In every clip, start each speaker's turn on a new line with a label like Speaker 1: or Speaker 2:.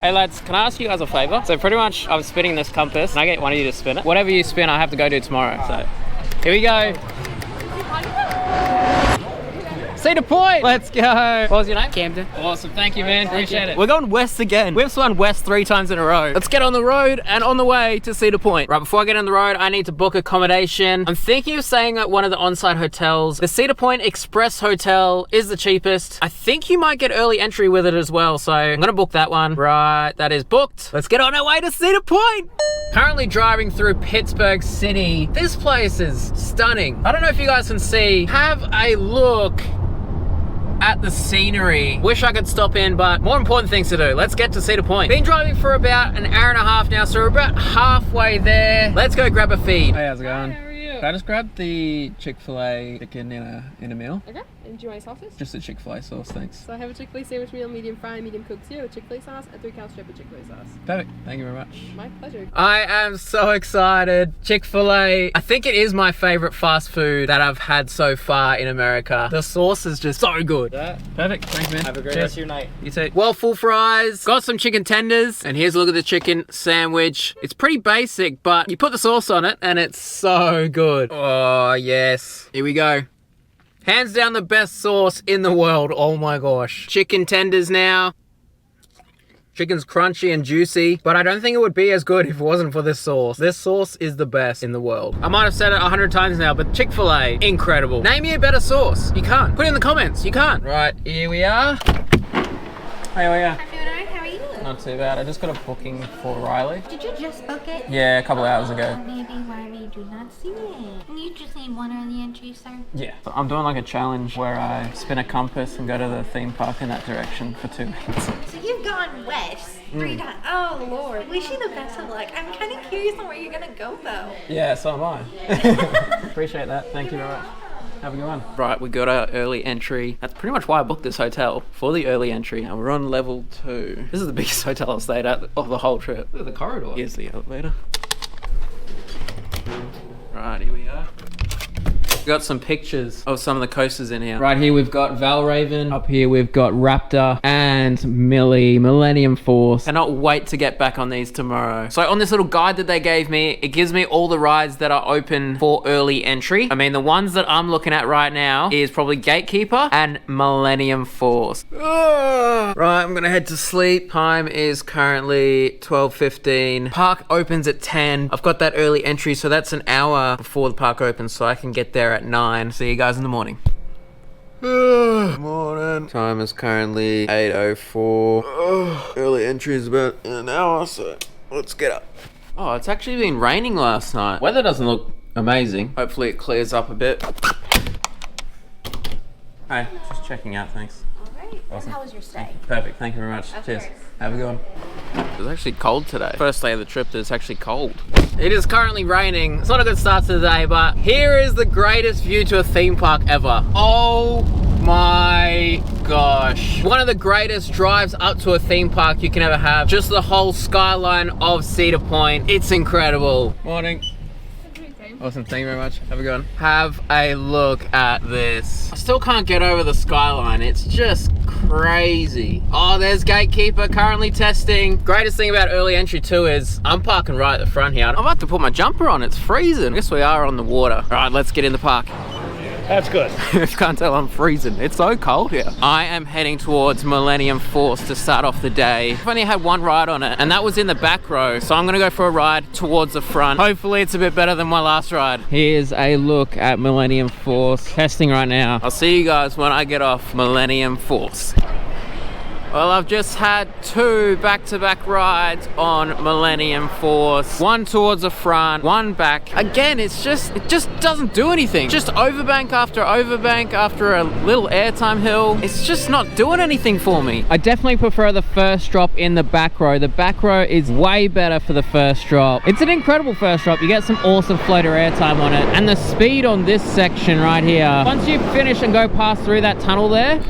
Speaker 1: Hey lads, can I ask you guys a favor? So pretty much I'm spinning this compass and I get one of you to spin it. Whatever you spin, I have to go do tomorrow. So here we go. Cedar Point! Let's go! What was your name? Camden. Awesome, thank you man, appreciate it. We're going west again. We've swung west 3 times in a row. Let's get on the road and on the way to Cedar Point. Right, before I get on the road, I need to book accommodation. I'm thinking of staying at one of the on-site hotels. The Cedar Point Express Hotel is the cheapest. I think you might get early entry with it as well, so I'm gonna book that one. Right, that is booked. Let's get on our way to Cedar Point! Currently driving through Pittsburgh City. This place is stunning. I don't know if you guys can see. Have a look at the scenery. Wish I could stop in, but more important things to do. Let's get to Cedar Point. Been driving for about an hour and a half now, so we're about halfway there. Let's go grab a feed. Hey, how's it going?
Speaker 2: Hi, how are you?
Speaker 1: Can I just grab the Chick-fil-A chicken in a meal?
Speaker 2: Okay, and do you want sauces?
Speaker 1: Just a Chick-fil-A sauce, thanks.
Speaker 2: So I have a Chick-fil-A sandwich meal, medium fry, medium coke zero, Chick-fil-A sauce, and 3-count strip of Chick-fil-A sauce.
Speaker 1: Perfect, thank you very much.
Speaker 2: My pleasure.
Speaker 1: I am so excited. Chick-fil-A, I think it is my favorite fast food that I've had so far in America. The sauce is just so good. Perfect, thanks man.
Speaker 3: Have a great
Speaker 1: Cheers.
Speaker 3: rest of your night.
Speaker 1: You too. Well, full fries. Got some chicken tenders. And here's a look at the chicken sandwich. It's pretty basic, but you put the sauce on it and it's so good. Oh, yes. Here we go. Hands down the best sauce in the world. Oh my gosh. Chicken tenders now. Chicken's crunchy and juicy, but I don't think it would be as good if it wasn't for this sauce. This sauce is the best in the world. I might have said it 100 times now, but Chick-fil-A, incredible. Name me a better sauce. You can't. Put it in the comments. You can't. Right, here we are. Hey, how are you?
Speaker 4: I'm doing alright, how are you?
Speaker 1: Not too bad. I just got a booking for Riley.
Speaker 4: Did you just book it?
Speaker 1: Yeah, a couple hours ago.
Speaker 4: Maybe why we do not see it. You just need one early entry, sir.
Speaker 1: Yeah. So I'm doing like a challenge where I spin a compass and go to the theme park in that direction for 2 minutes.
Speaker 4: So you've gone west 3 times. Oh lord. Wish you the best of luck. I'm kind of curious on where you're gonna go though.
Speaker 1: Yeah, so am I. Appreciate that. Thank you very much. Have a good one. Right, we got our early entry. That's pretty much why I booked this hotel, for the early entry. And we're on level 2. This is the biggest hotel I've stayed at of the whole trip. Look at the corridor. Here's the elevator. Right, here we are. Got some pictures of some of the coasters in here. Right here we've got Valravn. Up here we've got Raptor and Millennium Force. Cannot wait to get back on these tomorrow. So on this little guide that they gave me, it gives me all the rides that are open for early entry. I mean, the ones that I'm looking at right now is probably GateKeeper and Millennium Force. Right, I'm gonna head to sleep. Time is currently 12:15. Park opens at 10. I've got that early entry, so that's an hour before the park opens, so I can get there at 9. See you guys in the morning. Morning. Time is currently 8:04. Early entry is about an hour, so let's get up. Oh, it's actually been raining last night. Weather doesn't look amazing. Hopefully it clears up a bit. Hi, just checking out, thanks.
Speaker 4: Alright,
Speaker 1: Awesome.
Speaker 4: and how was your stay?
Speaker 1: Perfect, thank you very much.
Speaker 4: Of
Speaker 1: Cheers.
Speaker 4: course.
Speaker 1: Have a good one. It's actually cold today. First day of the trip, it's actually cold. It is currently raining. It's not a good start to the day, but here is the greatest view to a theme park ever. Oh my gosh. One of the greatest drives up to a theme park you can ever have. Just the whole skyline of Cedar Point. It's incredible. Morning. Awesome, thank you very much. Have a good one. Have a look at this. I still can't get over the skyline. It's just crazy. Oh, there's GateKeeper currently testing. Greatest thing about early entry too is I'm parking right at the front here. I'm about to put my jumper on. It's freezing. I guess we are on the water. All right, let's get in the park.
Speaker 3: That's good.
Speaker 1: If you can't tell, I'm freezing. It's so cold here. I am heading towards Millennium Force to start off the day. I've only had one ride on it, and that was in the back row. So I'm gonna go for a ride towards the front. Hopefully it's a bit better than my last ride. Here's a look at Millennium Force. Testing right now. I'll see you guys when I get off Millennium Force. Well, I've just had 2 back-to-back rides on Millennium Force. One towards the front, one back. Again, it just doesn't do anything. Just overbank after a little airtime hill. It's just not doing anything for me. I definitely prefer the first drop in the back row. The back row is way better for the first drop. It's an incredible first drop. You get some awesome floater airtime on it. And the speed on this section right here, once you finish and go past through that tunnel there,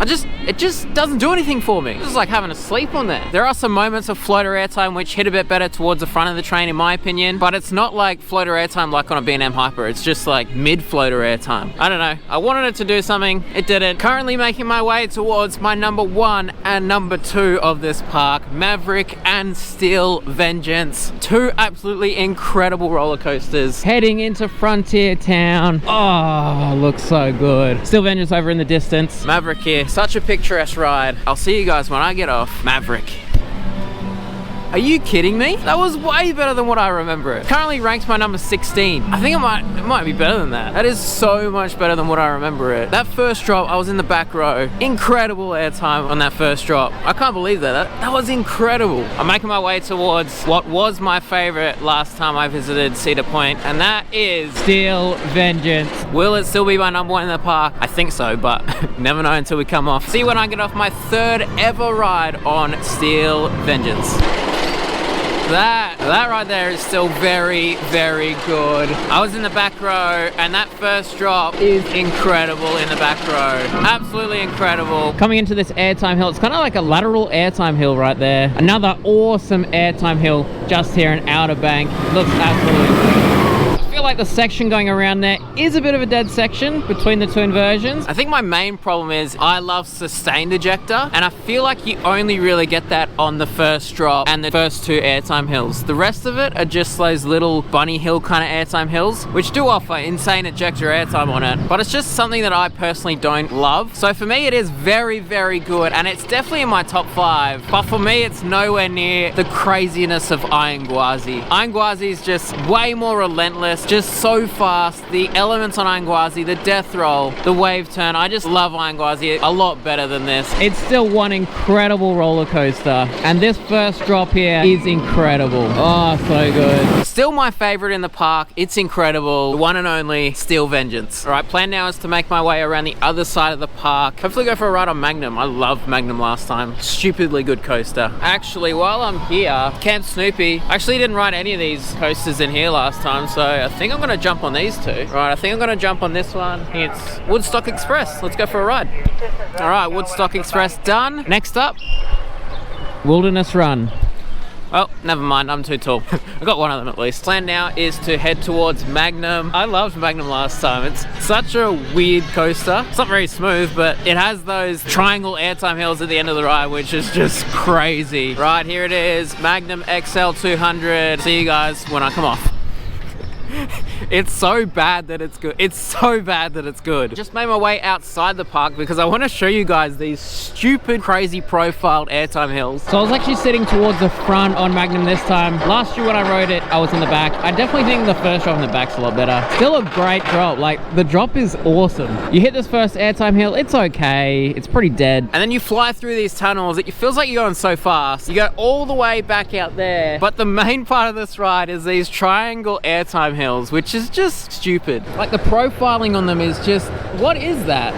Speaker 1: it just doesn't do anything for me. just like having a sleep on there. There are some moments of floater airtime which hit a bit better towards the front of the train in my opinion, but it's not like floater airtime like on a B&M Hyper. It's just like mid floater airtime. I don't know. I wanted it to do something. It didn't. Currently making my way towards my number 1 and number 2 of this park, Maverick and Steel Vengeance. Two absolutely incredible roller coasters. Heading into Frontier Town. Oh, looks so good. Steel Vengeance over in the distance. Maverick here. Such a picturesque ride. I'll see you guys when I get off Maverick. Are you kidding me? That was way better than what I remember it. Currently ranked my number 16. I think it might be better than that. That is so much better than what I remember it. That first drop, I was in the back row. Incredible airtime on that first drop. I can't believe that. That was incredible. I'm making my way towards what was my favorite last time I visited Cedar Point, and that is Steel Vengeance. Will it still be my number 1 in the park? I think so, but never know until we come off. See when I get off my 3rd ever ride on Steel Vengeance. That right there is still very, very good. I was in the back row and that first drop is incredible in the back row. Absolutely incredible. Coming into this airtime hill, it's kind of like a lateral airtime hill right there. Another awesome airtime hill just here in Outer Bank. Looks absolutely I feel like the section going around there is a bit of a dead section between the two inversions. I think my main problem is I love sustained ejector, and I feel like you only really get that on the first drop and the first 2 airtime hills. The rest of it are just those little bunny hill kind of airtime hills, which do offer insane ejector airtime on it, but it's just something that I personally don't love. So for me, it is very, very good, and it's definitely in my top 5, but for me, it's nowhere near the craziness of Iron Gwazi. Iron Gwazi is just way more relentless, just so fast. The elements on Iron Gwazi, the death roll, the wave turn, I just love Iron Gwazi a lot better than this. It's still one incredible roller coaster, and this first drop here is incredible. Oh, so good. Still my favorite in the park. It's incredible. The one and only Steel Vengeance. All right, plan now is to make my way around the other side of the park. Hopefully go for a ride on Magnum. I loved Magnum last time. Stupidly good coaster. Actually, while I'm here, Camp Snoopy, I actually didn't ride any of these coasters in here last time, so I think I'm gonna jump on these 2. Right, I think I'm gonna jump on this one. It's Woodstock Express. Let's go for a ride. All right, Woodstock Express done. Next up, Wilderness Run. Oh, never mind, I'm too tall. I got one of them at least. Plan now is to head towards Magnum. I loved Magnum last time. It's such a weird coaster. It's not very smooth, but it has those triangle airtime hills at the end of the ride, which is just crazy. Right, here it is, Magnum XL 200. See you guys when I come off. It's so bad that it's good. It's so bad that it's good. Just made my way outside the park because I want to show you guys these stupid, crazy profiled airtime hills. So I was actually sitting towards the front on Magnum this time. Last year when I rode it, I was in the back. I definitely think the first drop in the back's a lot better. Still a great drop. Like, the drop is awesome. You hit this first airtime hill, it's okay. It's pretty dead. And then you fly through these tunnels. It feels like you're going so fast. You go all the way back out there. But the main part of this ride is these triangle airtime hills, which is just stupid. Like, the profiling on them is just, what is that?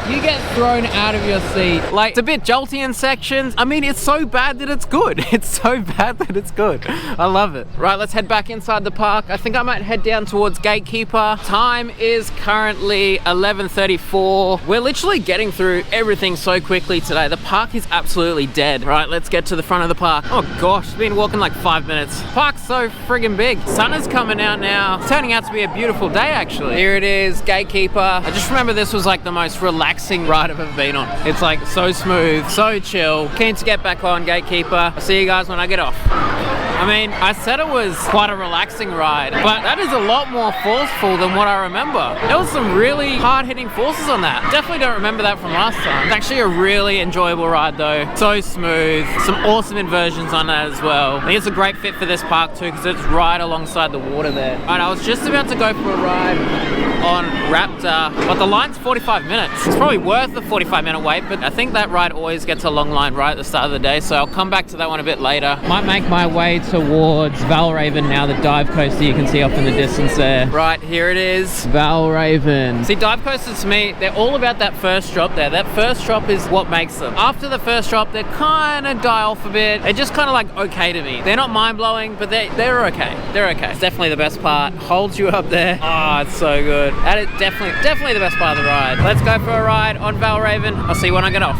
Speaker 1: You get thrown out of your seat. Like, it's a bit jolty in sections. I mean, it's so bad that it's good. It's so bad that it's good. I love it. Right, let's head back inside the park. I think I might head down towards GateKeeper. Time is currently 11:34. We're literally getting through everything so quickly today. The park is absolutely dead. Right, let's get to the front of the park. Oh gosh, it's been walking like 5 minutes. Park's so friggin' big. Sun is coming out now. It's turning out to be a beautiful day, actually. Here it is, GateKeeper. I just remember this was like the most relaxing ride I've ever been on. It's like so smooth, so chill. Keen to get back on GateKeeper. I'll see you guys when I get off. I mean, I said it was quite a relaxing ride, but that is a lot more forceful than what I remember. There was some really hard-hitting forces on that. Definitely don't remember that from last time. It's actually a really enjoyable ride though. So smooth. Some awesome inversions on that as well. I think it's a great fit for this park too because it's right alongside the water there. Alright, I was just about to go for a ride on Raptor, but the line's 45 minutes. It's probably worth the 45-minute wait, but I think that ride always gets a long line right at the start of the day, so I'll come back to that one a bit later. Might make my way towards Valravn now, the dive coaster you can see off in the distance there. Right, here it is, Valravn. See, dive coasters to me, they're all about that first drop there. That first drop is what makes them. After the first drop, they kind of die off a bit. They're just kind of like okay to me. They're not mind-blowing, but they're okay. They're okay. It's definitely the best part. Holds you up there. Oh, it's so good. That is definitely the best part of the ride. Let's go for a ride on Valravn. I'll see you when I get off.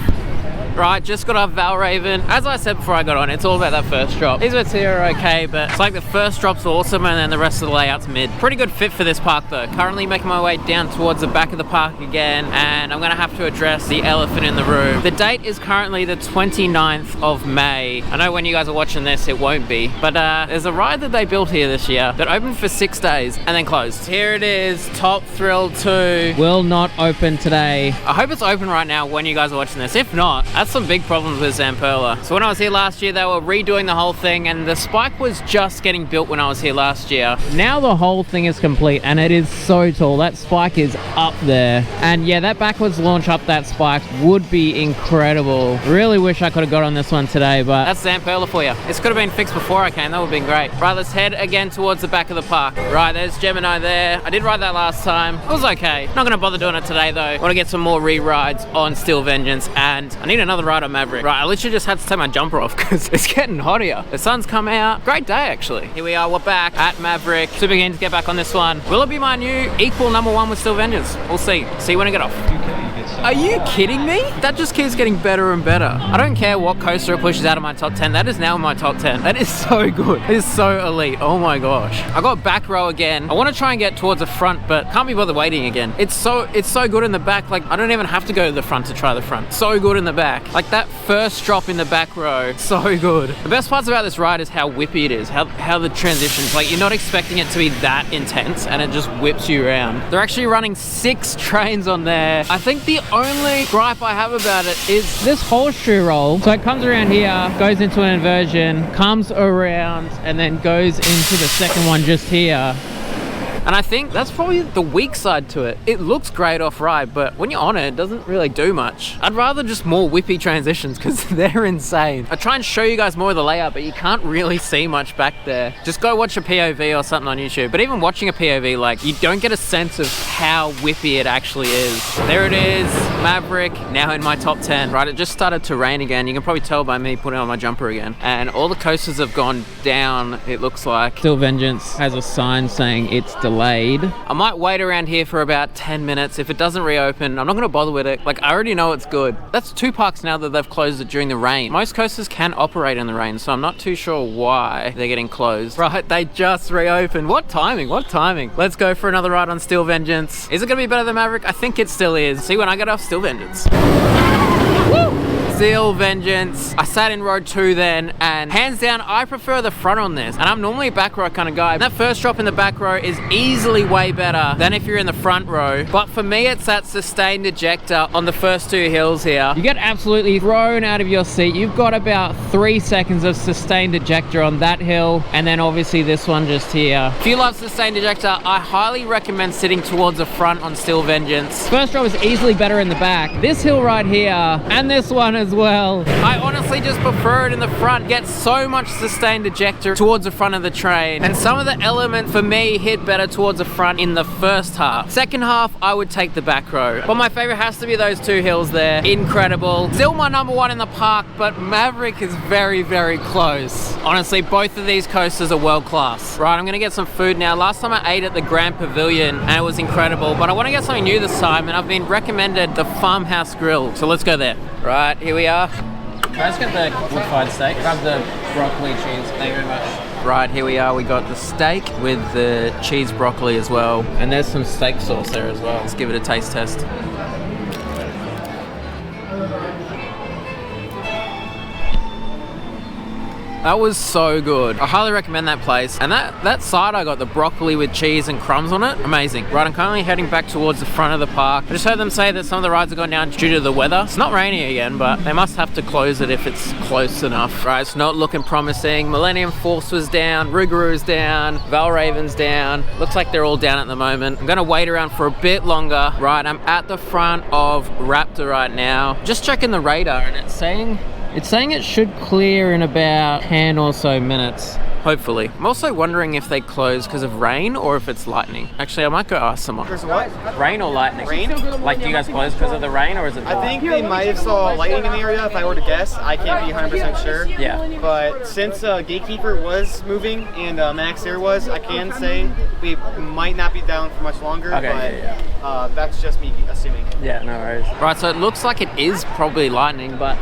Speaker 1: Right, just got off Valravn. As I said before I got on, it's all about that first drop. These bits here are okay, but it's like the first drop's awesome and then the rest of the layout's mid. Pretty good fit for this park though. Currently making my way down towards the back of the park again, and I'm gonna have to address the elephant in the room. The date is currently the 29th of May. I know when you guys are watching this, it won't be, but there's a ride that they built here this year that opened for 6 days and then closed. Here it is, Top Thrill 2. Will not open today. I hope it's open right now when you guys are watching this. If not, that's some big problems with Zamperla. So when I was here last year, they were redoing the whole thing, and the spike was just getting built when I was here last year. Now the whole thing is complete, and it is so tall. That spike is up there. And yeah, that backwards launch up that spike would be incredible. Really wish I could have got on this one today, but that's Zamperla for you. This could have been fixed before I came. That would have been great. Right, let's head again towards the back of the park. Right, there's Gemini there. I did ride that last time. It was okay. Not gonna bother doing it today though. I want to get some more re-rides on Steel Vengeance, and I need another ride on Maverick. Right, I literally just had to take my jumper off because it's getting hot here. The sun's come out. Great day actually. Here we are, we're back at Maverick. Super keen to get back on this one. Will it be my new equal #1 with Steel Vengeance? We'll see. See when I get off. Are you kidding me? That just keeps getting better and better. I don't care what coaster it pushes out of my top 10. That is now in my top 10. That is so good. It is so elite. Oh my gosh. I got back row again. I want to try and get towards the front, but can't be bothered waiting again. It's so good in the back. Like, I don't even have to go to the front to try the front. So good in the back. Like that first drop in the back row. So good. The best parts about this ride is how whippy it is. How the transitions, like you're not expecting it to be that intense and it just whips you around. They're actually running 6 trains on there. I think the only gripe I have about it is this horseshoe roll. So it comes around here, goes into an inversion, comes around, and then goes into the second one just here. And I think that's probably the weak side to it. It looks great off ride, but when you're on it, it doesn't really do much. I'd rather just more whippy transitions because they're insane. I try and show you guys more of the layout, but you can't really see much back there. Just go watch a POV or something on YouTube. But even watching a POV, like, you don't get a sense of how whippy it actually is. There it is, Maverick, now in my top 10. Right, it just started to rain again. You can probably tell by me putting on my jumper again. And all the coasters have gone down, it looks like. Steel Vengeance has a sign saying it's delayed. I might wait around here for about 10 minutes. If it doesn't reopen, I'm not going to bother with it. Like, I already know it's good. That's 2 parks now that they've closed it during the rain. Most coasters can operate in the rain, so I'm not too sure why they're getting closed. Right, they just reopened. What timing? What timing? Let's go for another ride on Steel Vengeance. Is it going to be better than Maverick? I think it still is. See when I get off Steel Vengeance. Woo! Steel Vengeance. I sat in row 2 then, and hands down, I prefer the front on this. And I'm normally a back row kind of guy. That first drop in the back row is easily way better than if you're in the front row. But for me, it's that sustained ejector on the first 2 hills here. You get absolutely thrown out of your seat. You've got about 3 seconds of sustained ejector on that hill, and then obviously this one just here. If you love sustained ejector, I highly recommend sitting towards the front on Steel Vengeance. First row is easily better in the back. This hill right here, and this one as well. I honestly just prefer it in the front. Get so much sustained ejector towards the front of the train. And some of the elements for me hit better towards the front in the first half. Second half, I would take the back row. But my favorite has to be those 2 hills there. Incredible. Still my #1 in the park, but Maverick is very, very close. Honestly, both of these coasters are world class. Right, I'm gonna get some food now. Last time I ate at the Grand Pavilion and it was incredible, but I wanna get something new this time, and I've been recommended the Farmhouse Grill. So let's go there. Right, here we are. Let's get the wood-fired steak. Grab the broccoli cheese. Thank you very much. Right, here we are. We got the steak with the cheese broccoli as well. And there's some steak sauce there as well. Let's give it a taste test. That was so good. I highly recommend that place. And that side I got, the broccoli with cheese and crumbs on it, amazing. Right, I'm currently heading back towards the front of the park. I just heard them say that some of the rides are going down due to the weather. It's not raining again, but they must have to close it if it's close enough. Right, it's not looking promising. Millennium Force was down, Rougarou's down, Valravn's down. Looks like they're all down at the moment. I'm gonna wait around for a bit longer. Right, I'm at the front of Raptor right now. Just checking the radar and it's saying It's saying it should clear in about 10 or so minutes. Hopefully. I'm also wondering if they close because of rain or if it's lightning. Actually, I might go ask someone.
Speaker 3: There's what?
Speaker 1: Rain or lightning?
Speaker 3: Rain?
Speaker 1: Like, do you guys close because of the rain or is it?
Speaker 3: I think they might have saw lightning in the area, if I were to guess. I can't be 100% sure.
Speaker 1: Yeah.
Speaker 3: But since GateKeeper was moving and Max there was, I can say we might not be down for much longer.
Speaker 1: Okay,
Speaker 3: but that's just me assuming.
Speaker 1: Yeah, no worries. Right, so it looks like it is probably lightning, but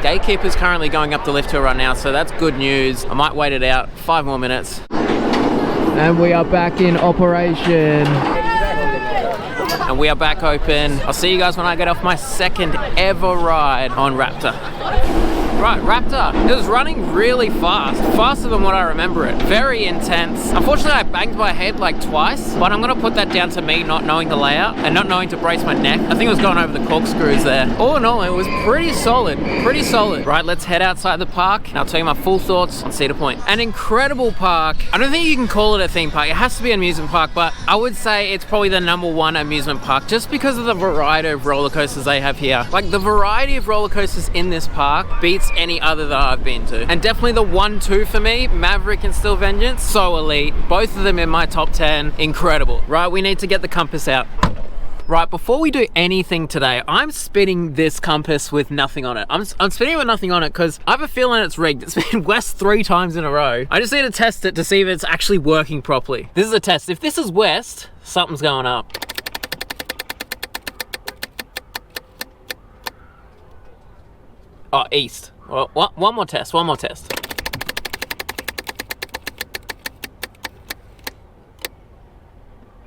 Speaker 1: GateKeeper's currently going up the lift hill right now, so that's good news. I might wait it out 5 more minutes. And we are back in operation. And we are back open. I'll see you guys when I get off my second ever ride on Raptor. Right, Raptor. It was running really fast. Faster than what I remember it. Very intense. Unfortunately, I banged my head like twice, but I'm gonna put that down to me not knowing the layout and not knowing to brace my neck. I think it was going over the corkscrews there. All in all, it was pretty solid. Pretty solid. Right, let's head outside the park and I'll tell you my full thoughts on Cedar Point. An incredible park. I don't think you can call it a theme park. It has to be an amusement park, but I would say it's probably the #1 amusement park just because of the variety of roller coasters they have here. Like, the variety of roller coasters in this park beats any other that I've been to. And definitely the 1-2 for me, Maverick and Still Vengeance, so elite. Both of them in my top 10, incredible. Right, we need to get the compass out. Right, before we do anything today, I'm spinning this compass with nothing on it. I'm spinning it with nothing on it because I have a feeling it's rigged. It's been west 3 times in a row. I just need to test it to see if it's actually working properly. This is a test. If this is west, something's going up. Oh, east. Well, one more test, one more test.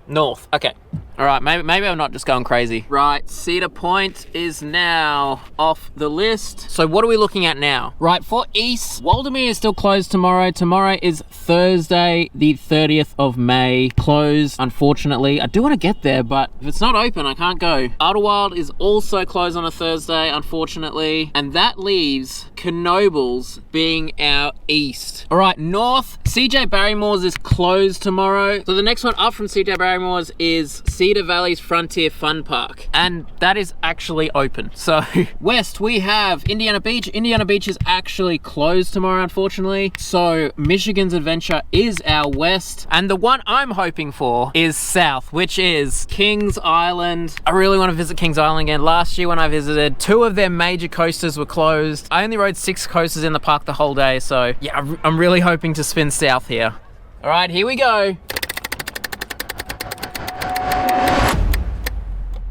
Speaker 1: North, okay. All right, maybe I'm not just going crazy. Right, Cedar Point is now off the list. So what are we looking at now? Right, for East, Waldemere is still closed tomorrow. Tomorrow is Thursday, the 30th of May. Closed, unfortunately. I do want to get there, but if it's not open, I can't go. Idlewild is also closed on a Thursday, unfortunately. And that leaves Knoebels being our East. All right, North, CJ Barrymore's is closed tomorrow. So the next one up from CJ Barrymore's is Cedar Valley's Frontier Fun Park, and that is actually open. So west we have Indiana Beach. Indiana Beach is actually closed tomorrow, unfortunately. So Michigan's Adventure is our west, and the one I'm hoping for is south, which is Kings Island. I really want to visit Kings Island again. Last year when I visited, 2 of their major coasters were closed. I only rode 6 coasters in the park the whole day, so yeah, I'm really hoping to spin south here. All right, here we go.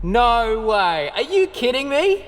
Speaker 1: No way. Are you kidding me?